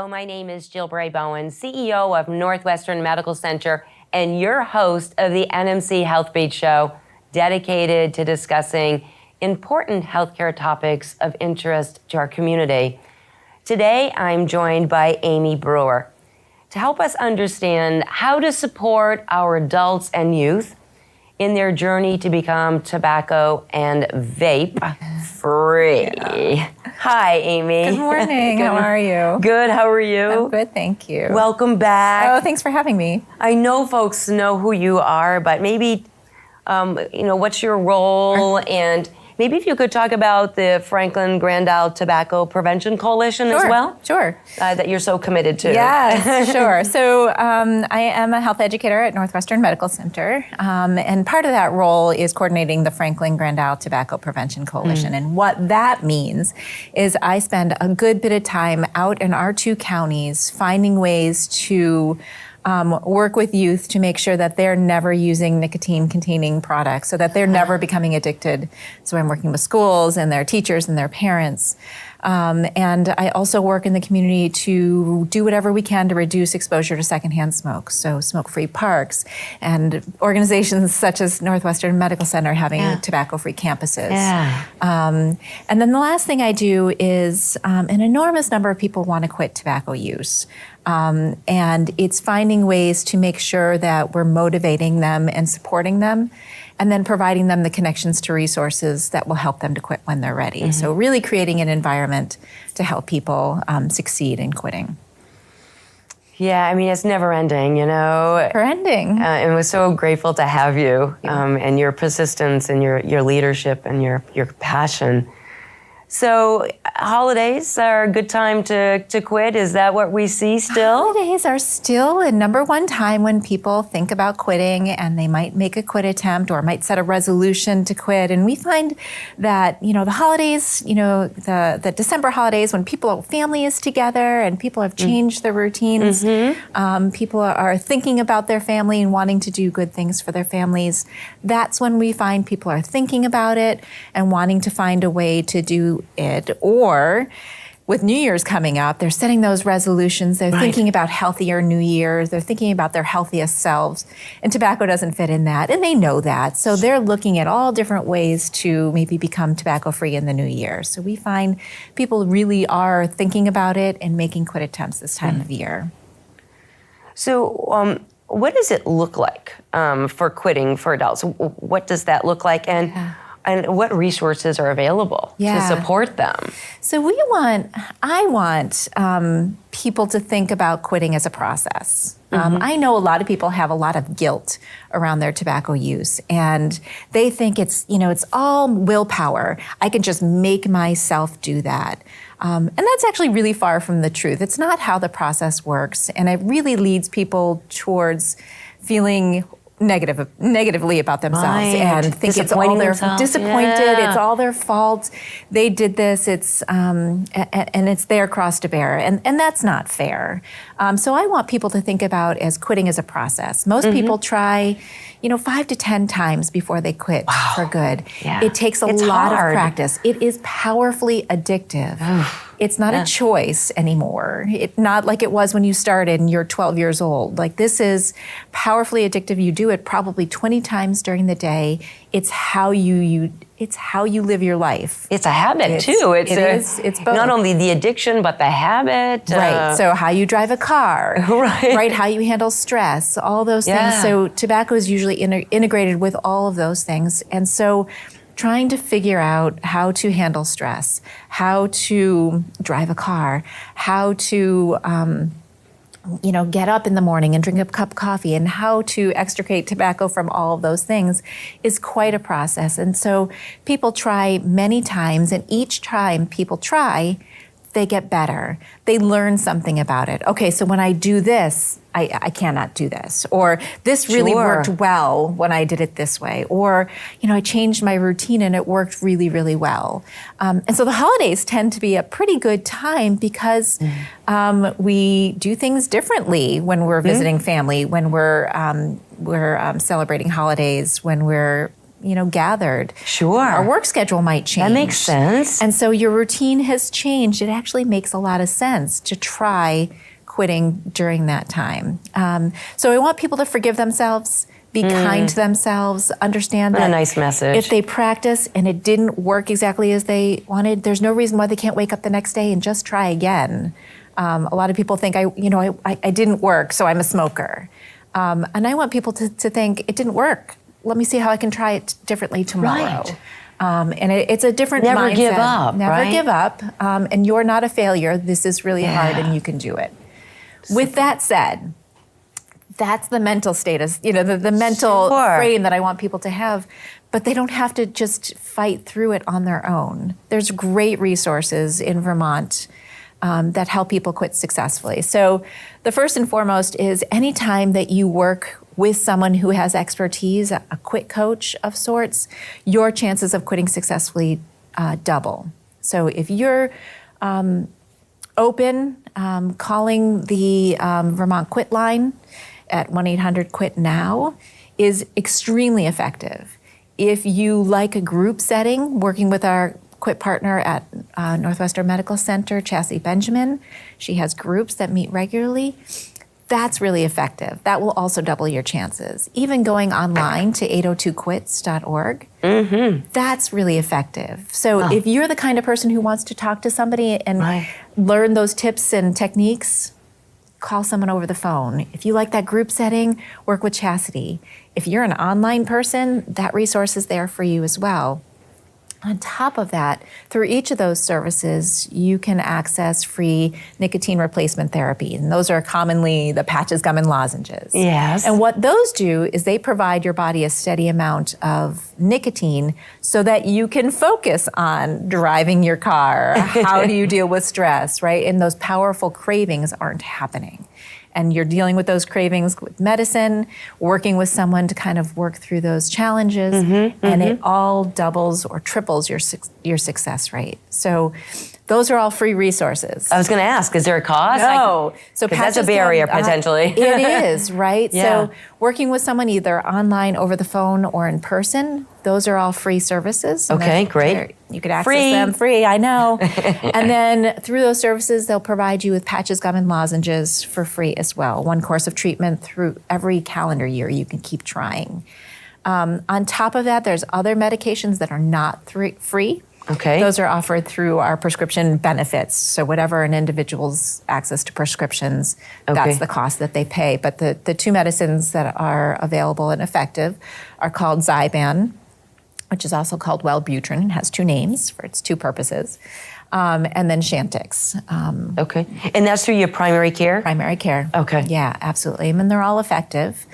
Hello, my name is Jill Bray-Bowen, CEO of Northwestern Medical Center and your host of the NMC Health Beat Show, dedicated to discussing important healthcare topics of interest to our community. Today, I'm joined by Amy Brewer to help us understand how to support our adults and youth in their journey to become tobacco and vape free. Yeah. Hi, Amy. Good morning. How are you? Good. How are you? I'm good, thank you. Welcome back. Oh, thanks for having me. I know folks know who you are, but maybe, what's your role? And maybe if you could talk about the Franklin Grand Isle Tobacco Prevention Coalition as well. Sure. That you're so committed to. Yes, sure. So I am a health educator at Northwestern Medical Center, and part of that role is coordinating the Franklin Grand Isle Tobacco Prevention Coalition. And what that means is I spend a good bit of time out in our two counties finding ways to work with youth to make sure that they're never using nicotine-containing products, so that they're never becoming addicted. So I'm working with schools and their teachers and their parents. And I also work in the community to do whatever we can to reduce exposure to secondhand smoke. So smoke-free parks and organizations such as Northwestern Medical Center having tobacco-free campuses. And then the last thing I do is an enormous number of people want to quit tobacco use. And it's finding ways to make sure that we're motivating them and supporting them, and then providing them the connections to resources that will help them to quit when they're ready. Mm-hmm. So really creating an environment to help people succeed in quitting. Yeah, I mean, it's never ending, Never ending. And we're so grateful to have you and your persistence and your leadership and your passion. So holidays are a good time to quit. Is that what we see still? Holidays are still a number one time when people think about quitting, and they might make a quit attempt or might set a resolution to quit. And we find that, the holidays, the December holidays, when family is together and people have changed their routines, people are thinking about their family and wanting to do good things for their families. That's when we find people are thinking about it and wanting to find a way to do it. Or with New Year's coming up, they're setting those resolutions. They're thinking about healthier New Year's. They're thinking about their healthiest selves. And tobacco doesn't fit in that. And they know that. So they're looking at all different ways to maybe become tobacco-free in the new year. So we find people really are thinking about it and making quit attempts this time of year. So what does it look like for quitting for adults? What does that look like? And what resources are available to support them? So I want people to think about quitting as a process. I know a lot of people have a lot of guilt around their tobacco use, and they think it's all willpower. I can just make myself do that. And that's actually really far from the truth. It's not how the process works, and it really leads people towards feeling negatively about themselves and think it's all their disappointed. It's all their fault. They did this. It's and it's their cross to bear, and that's not fair. So I want people to think about as quitting as a process. Most people try, 5 to 10 times before they quit for good. Yeah. It takes a lot of practice. It is powerfully addictive. It's not a choice anymore. It's not like it was when you started and you're 12 years old. Like, this is powerfully addictive. You do it probably 20 times during the day. It's how you live your life. It's a habit too. It's both. Not only the addiction, but the habit. Right. So how you drive a car. Right. How you handle stress. All those things. So tobacco is usually integrated with all of those things. And so trying to figure out how to handle stress, how to drive a car, how to get up in the morning and drink a cup of coffee, and how to extricate tobacco from all of those things is quite a process. And so people try many times, and each time people try, they get better. They learn something about it. Okay, so when I do this, I cannot do this. Or this really worked well when I did it this way. Or, I changed my routine and it worked really, really well. And so the holidays tend to be a pretty good time because we do things differently when we're visiting family, when we're celebrating holidays, when we're gathered. Sure. Our work schedule might change. That makes sense. And so your routine has changed. It actually makes a lot of sense to try quitting during that time. So I want people to forgive themselves, be kind to themselves, understand What that a nice message. if they practice and it didn't work exactly as they wanted, there's no reason why they can't wake up the next day and just try again. A lot of people think, I didn't work, so I'm a smoker. And I want people to think, it didn't work. Let me see how I can try it differently tomorrow. Right. And it's a different Never mindset. give up, Never right? give up. And you're not a failure. This is really hard and you can do it. With that said, that's the mental status, the mental frame that I want people to have. But they don't have to just fight through it on their own. There's great resources in Vermont that help people quit successfully. So the first and foremost is anytime that you work with someone who has expertise, a quit coach of sorts, your chances of quitting successfully double. So if you're open, calling the Vermont Quit line at 1-800-QUIT-NOW is extremely effective. If you like a group setting, working with our quit partner at Northwestern Medical Center, Chastity Benjamin, she has groups that meet regularly. That's really effective. That will also double your chances. Even going online to 802quits.org, that's really effective. So if you're the kind of person who wants to talk to somebody and learn those tips and techniques, call someone over the phone. If you like that group setting, work with Chastity. If you're an online person, that resource is there for you as well. On top of that, through each of those services, you can access free nicotine replacement therapy. And those are commonly the patches, gum, and lozenges. Yes. And what those do is they provide your body a steady amount of nicotine so that you can focus on driving your car. How do you deal with stress, right? And those powerful cravings aren't happening. And you're dealing with those cravings with medicine, working with someone to kind of work through those challenges, and it all doubles or triples your success rate. So those are all free resources. I was going to ask, is there a cost? No. So that's a barrier, potentially. It is, right? Yeah. So working with someone either online, over the phone, or in person, those are all free services. Okay, great. You could access them free, I know. And then through those services, they'll provide you with patches, gum, and lozenges for free as well. One course of treatment through every calendar year. You can keep trying. On top of that, there's other medications that are not free. Okay. Those are offered through our prescription benefits. So whatever an individual's access to prescriptions, that's the cost that they pay. But the two medicines that are available and effective are called Zyban, which is also called Wellbutrin. It has two names for its two purposes. And then Chantix. Okay. And that's through your primary care? Primary care. Okay. Yeah, absolutely. I mean, they're all effective.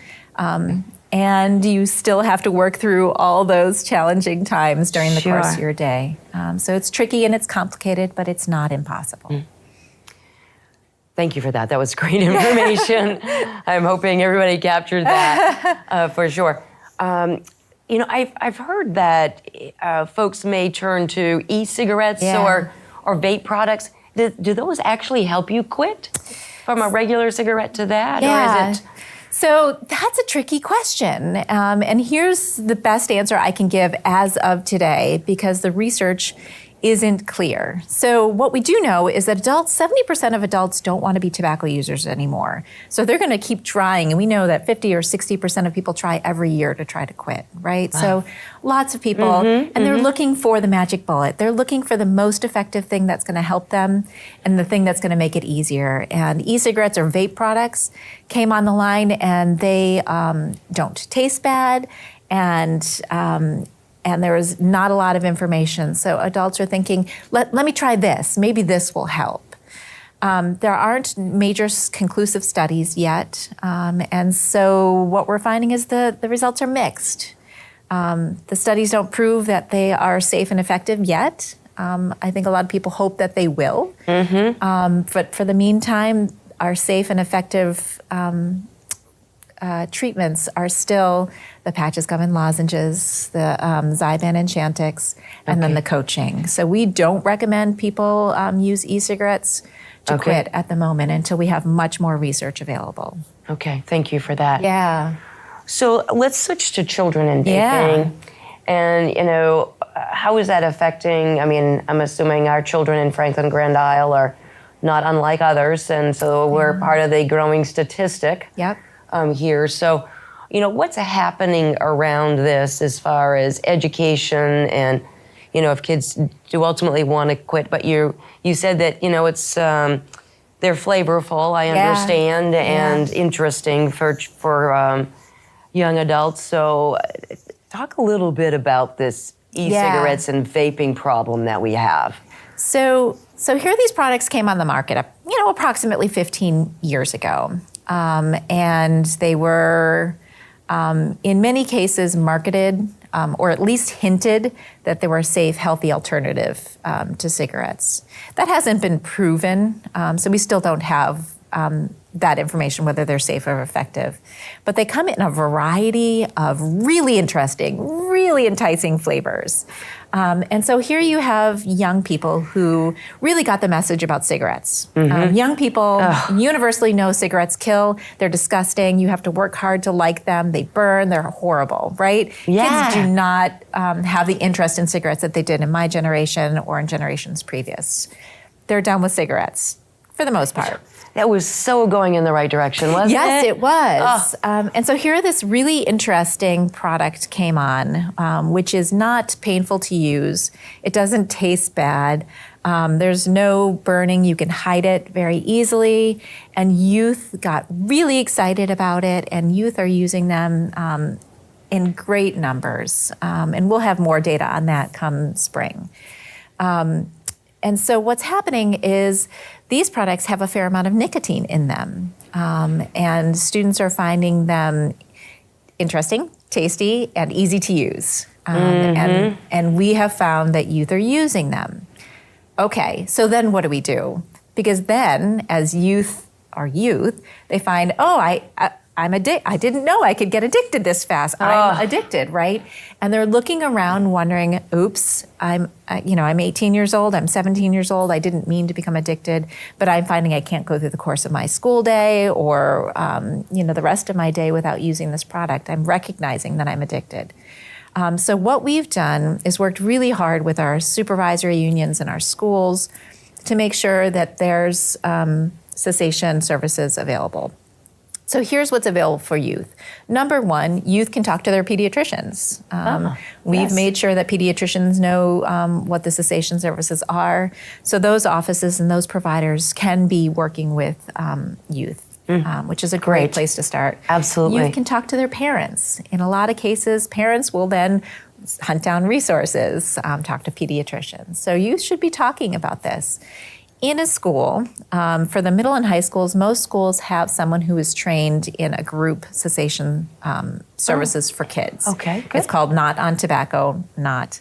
And you still have to work through all those challenging times during the course of your day. So it's tricky and it's complicated, but it's not impossible. Thank you for that. That was great information. I'm hoping everybody captured that for sure. I've heard that folks may turn to e-cigarettes or vape products. Do those actually help you quit from a regular cigarette to that? Yeah. Or is it? So that's a tricky question. And here's the best answer I can give as of today, because the research isn't clear. So what we do know is that 70% of adults don't want to be tobacco users anymore. So they're going to keep trying. And we know that 50 or 60% of people try every year to try to quit, right? Wow. So lots of people, and they're looking for the magic bullet. They're looking for the most effective thing that's going to help them and the thing that's going to make it easier. And e-cigarettes or vape products came on the line, and they don't taste bad, and there is not a lot of information. So adults are thinking, let me try this. Maybe this will help. There aren't major conclusive studies yet. And so what we're finding is the results are mixed. The studies don't prove that they are safe and effective yet. I think a lot of people hope that they will. But for the meantime, our safe and effective treatments are still the patches, gum, and lozenges, the Zyban and Chantix, and then the coaching. So we don't recommend people use e-cigarettes to quit at the moment until we have much more research available. Okay, thank you for that. Yeah. So let's switch to children and vaping. And, how is that affecting, I'm assuming our children in Franklin Grand Isle are not unlike others, and so we're part of the growing statistic here. So, what's happening around this as far as education and, if kids do ultimately want to quit, but you said that, it's they're flavorful, I understand, and interesting for young adults. So talk a little bit about this e-cigarettes and vaping problem that we have. So here these products came on the market, approximately 15 years ago. And they were, in many cases, marketed or at least hinted that they were a safe, healthy alternative to cigarettes. That hasn't been proven, so we still don't have that information, whether they're safe or effective. But they come in a variety of really interesting, really enticing flavors. And so here you have young people who really got the message about cigarettes. Young people universally know cigarettes kill. They're disgusting. You have to work hard to like them. They burn. They're horrible, right? Kids do not have the interest in cigarettes that they did in my generation or in generations previous. They're done with cigarettes for the most part. That was so going in the right direction, wasn't it? Yes, it was. And so here this really interesting product came on, which is not painful to use. It doesn't taste bad. There's no burning. You can hide it very easily. And youth got really excited about it, and youth are using them in great numbers. And we'll have more data on that come spring. And so what's happening is these products have a fair amount of nicotine in them. And students are finding them interesting, tasty, and easy to use. And we have found that youth are using them. Okay, so then what do we do? Because then, as youth are youth, they find, I'm addicted. I didn't know I could get addicted this fast. I'm addicted, right? And they're looking around wondering, oops, I'm 18 years old, I'm 17 years old, I didn't mean to become addicted, but I'm finding I can't go through the course of my school day or, the rest of my day without using this product. I'm recognizing that I'm addicted. So what we've done is worked really hard with our supervisory unions and our schools to make sure that there's cessation services available. So here's what's available for youth. Number one, youth can talk to their pediatricians. We've made sure that pediatricians know what the cessation services are. So those offices and those providers can be working with youth, which is a great place to start. Absolutely. Youth can talk to their parents. In a lot of cases, parents will then hunt down resources, talk to pediatricians. So youth should be talking about this. In a school, for the middle and high schools, most schools have someone who is trained in a group cessation services for kids. Okay, good. It's called Not on Tobacco, Not.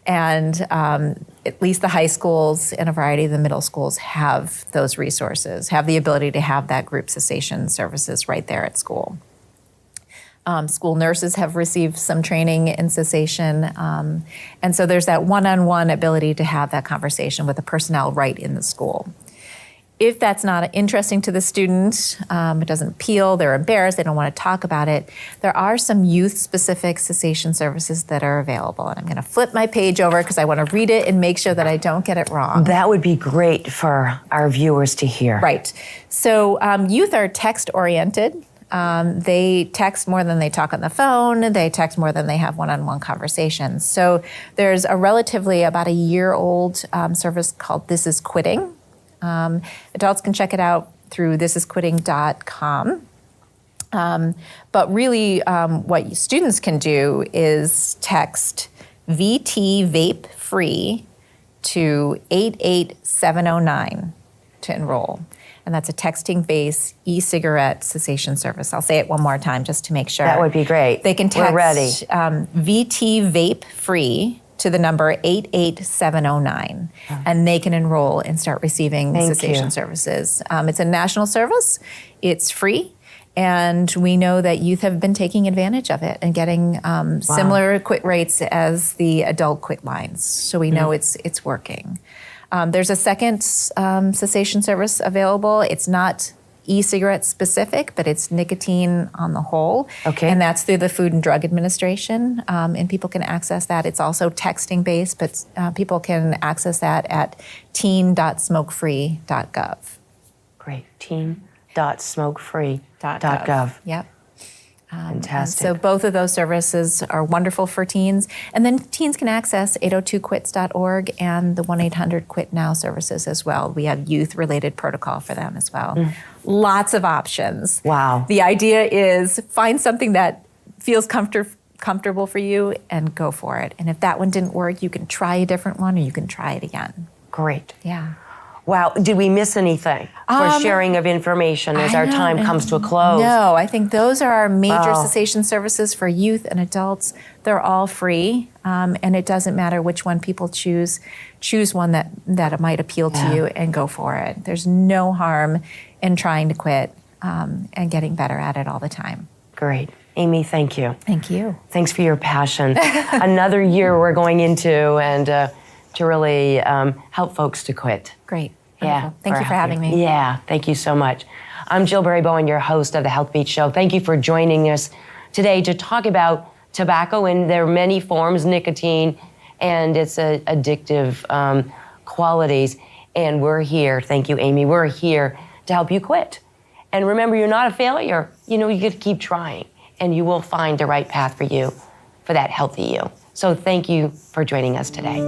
And at least the high schools and a variety of the middle schools have those resources, have the ability to have that group cessation services right there at school. School nurses have received some training in cessation. And so there's that one-on-one ability to have that conversation with the personnel right in the school. If that's not interesting to the student, it doesn't appeal, they're embarrassed, they don't want to talk about it, there are some youth-specific cessation services that are available. And I'm going to flip my page over because I want to read it and make sure that I don't get it wrong. That would be great for our viewers to hear. Right. So youth are text-oriented. They text more than they talk on the phone. They text more than they have one-on-one conversations. So there's a relatively about a year-old service called This Is Quitting. Adults can check it out through thisisquitting.com. But really what students can do is text VT Vape Free to 88709 to enroll. And that's a texting-based e-cigarette cessation service. I'll say it one more time just to make sure. That would be great. They can text We're ready. VT Vape Free to the number 88709, and they can enroll and start receiving cessation services. It's a national service. It's free. And we know that youth have been taking advantage of it and getting similar quit rates as the adult quit lines. So we know it's working. There's a second cessation service available. It's not e-cigarette specific, but it's nicotine on the whole. Okay. And that's through the Food and Drug Administration, and people can access that. It's also texting based, but people can access that at teen.smokefree.gov. Great. teen.smokefree.gov. Yep. Fantastic. So both of those services are wonderful for teens. And then teens can access 802quits.org and the 1-800-QUIT-NOW services as well. We have youth-related protocol for them as well. Lots of options. Wow. The idea is find something that feels comfortable for you and go for it. And if that one didn't work, you can try a different one or you can try it again. Great. Yeah. Wow. Did we miss anything for sharing of information as our time comes to a close? No, I think those are our major Oh. cessation services for youth and adults. They're all free, and it doesn't matter which one people choose. Choose one that might appeal to you and go for it. There's no harm in trying to quit and getting better at it all the time. Great. Amy, thank you. Thank you. Thanks for your passion. Another year we're going into and to really help folks to quit. Great. Yeah. Wonderful. Thank you for having me. Yeah, thank you so much. I'm Jill Berry-Bowen, your host of the Health Beat Show. Thank you for joining us today to talk about tobacco in their many forms, nicotine, and its addictive qualities. And we're here, thank you, Amy, we're here to help you quit. And remember, you're not a failure. You know, you get to keep trying, and you will find the right path for you, for that healthy you. So thank you for joining us today.